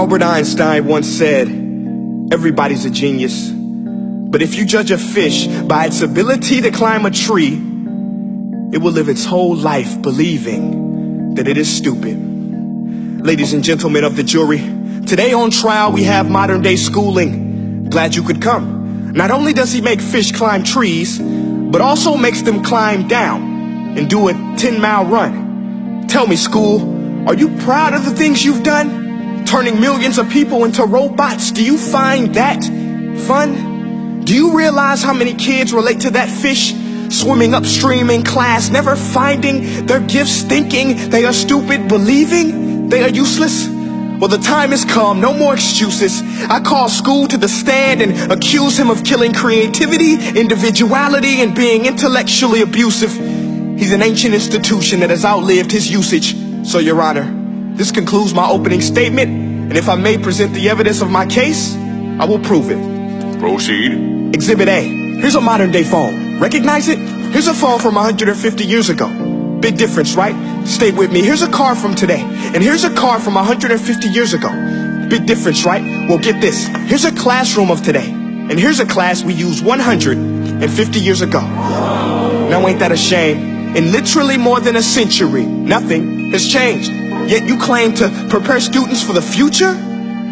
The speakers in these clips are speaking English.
Albert Einstein once said, everybody's a genius. But if you judge a fish by its ability to climb a tree, it will live its whole life believing that it is stupid. Ladies and gentlemen of the jury, today on trial we have modern day schooling. Glad you could come. Not only does he make fish climb trees, but also makes them climb down and do a 10-mile run. Tell me, school, are you proud of the things you've done? Turning millions of people into robots, do you find that fun? Do you realize how many kids relate to that fish swimming upstream in class, never finding their gifts, thinking they are stupid, believing they are useless? Well, the time has come, no more excuses. I call school to the stand and accuse him of killing creativity, individuality, and being intellectually abusive. He's an ancient institution that has outlived his usage. So, Your Honor, this concludes my opening statement, and if I may present the evidence of my case, I will prove it. Proceed. Exhibit A. Here's a modern day phone. Recognize it? Here's a phone from 150 years ago. Big difference, right? Stay with me. Here's a car from today, and here's a car from 150 years ago. Big difference, right? Well, get this. Here's a classroom of today, and here's a class we used 150 years ago. Now ain't that a shame? In literally more than a century, nothing has changed. Yet you claim to prepare students for the future?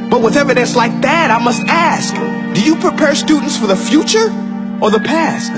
But with evidence like that, I must ask, do you prepare students for the future or the past?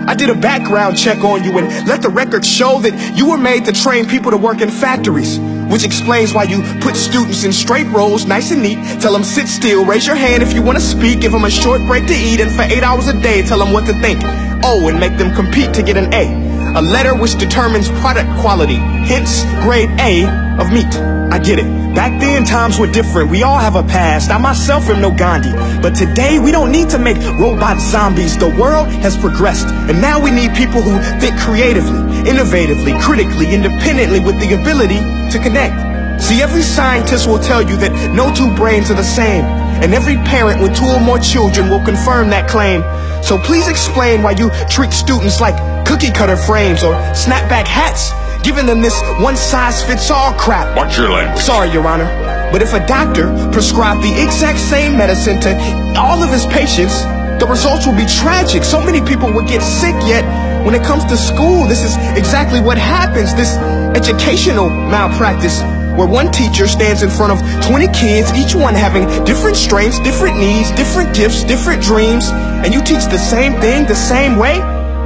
I did a background check on you and let the record show that you were made to train people to work in factories, which explains why you put students in straight rows, nice and neat, tell them sit still, raise your hand if you want to speak, give them a short break to eat, and for 8 hours a day tell them what to think. Oh, and make them compete to get an A. A letter which determines product quality, hence grade A of meat. I get it. Back then, times were different. We all have a past. I myself am no Gandhi. But today, we don't need to make robot zombies. The world has progressed. And now we need people who think creatively, innovatively, critically, independently, with the ability to connect. See, every scientist will tell you that no two brains are the same. And every parent with 2 or more children will confirm that claim. So please explain why you treat students like cookie cutter frames or snapback hats, giving them this one-size-fits-all crap. Watch your language. Sorry, Your Honor, but if a doctor prescribed the exact same medicine to all of his patients, the results will be tragic. So many people will get sick, yet when it comes to school, this is exactly what happens. This educational malpractice, where one teacher stands in front of 20 kids, each one having different strengths, different needs, different gifts, different dreams, and you teach the same thing the same way?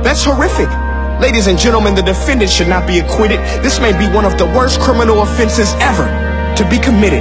That's horrific. Ladies and gentlemen, the defendant should not be acquitted. This may be one of the worst criminal offenses ever to be committed.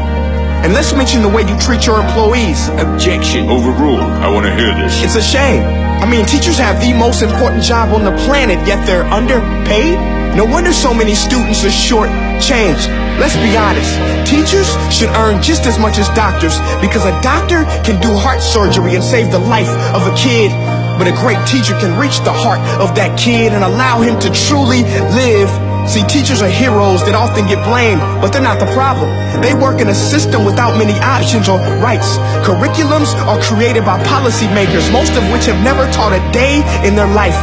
And let's mention the way you treat your employees. Objection. Overruled. I want to hear this. It's a shame. I mean, teachers have the most important job on the planet, yet they're underpaid? No wonder so many students are short-changed. Let's be honest, teachers should earn just as much as doctors, because a doctor can do heart surgery and save the life of a kid, but a great teacher can reach the heart of that kid and allow him to truly live. See, teachers are heroes that often get blamed, but they're not the problem. They work in a system without many options or rights. Curriculums are created by policymakers, most of which have never taught a day in their life.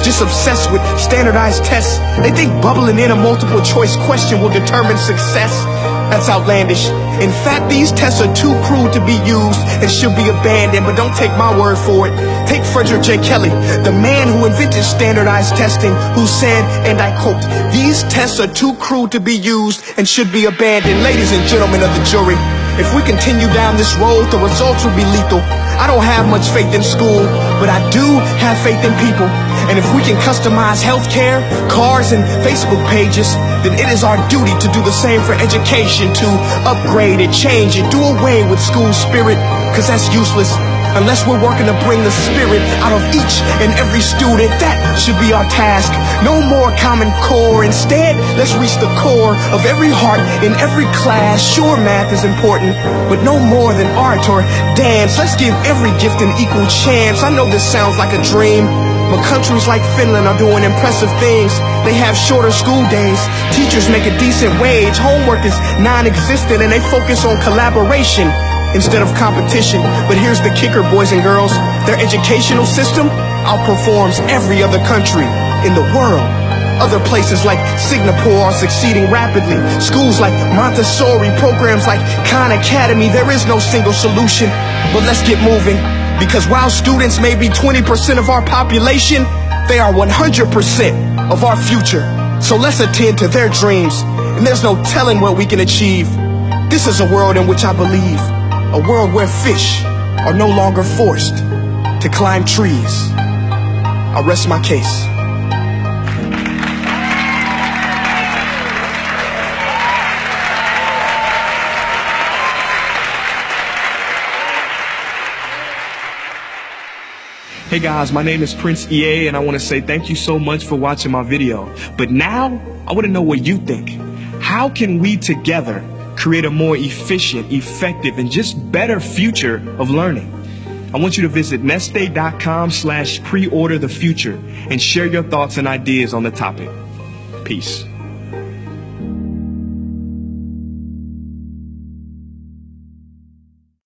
Just obsessed with standardized tests. They think bubbling in a multiple choice question will determine success. That's outlandish. In fact, these tests are too crude to be used and should be abandoned, but don't take my word for it. Take Frederick J. Kelly, the man who invented standardized testing, who said, and I quote, "These tests are too crude to be used and should be abandoned." Ladies and gentlemen of the jury, if we continue down this road, the results will be lethal. I don't have much faith in school, but I do have faith in people. And if we can customize healthcare, cars, and Facebook pages, then it is our duty to do the same for education, to upgrade it, change it, do away with school spirit, because that's useless. Unless we're working to bring the spirit out of each and every student, that should be our task. No more Common Core. Instead, let's reach the core of every heart in every class. Sure, math is important, but no more than art or dance. Let's give every gift an equal chance. I know this sounds like a dream, but countries like Finland are doing impressive things. They have shorter school days, teachers make a decent wage, homework is non-existent, and they focus on collaboration instead of competition. But here's the kicker, boys and girls. Their educational system outperforms every other country in the world. Other places like Singapore are succeeding rapidly. Schools like Montessori, programs like Khan Academy, there is no single solution. But let's get moving, because while students may be 20% of our population, they are 100% of our future. So let's attend to their dreams, and there's no telling what we can achieve. This is a world in which I believe, a world where fish are no longer forced to climb trees. I rest my case. Hey guys, my name is Prince EA, and I want to say thank you so much for watching my video. But now, I want to know what you think. How can we together create a more efficient, effective, and just better future of learning? I want you to visit nestday.com/preorder the future and share your thoughts and ideas on the topic. Peace.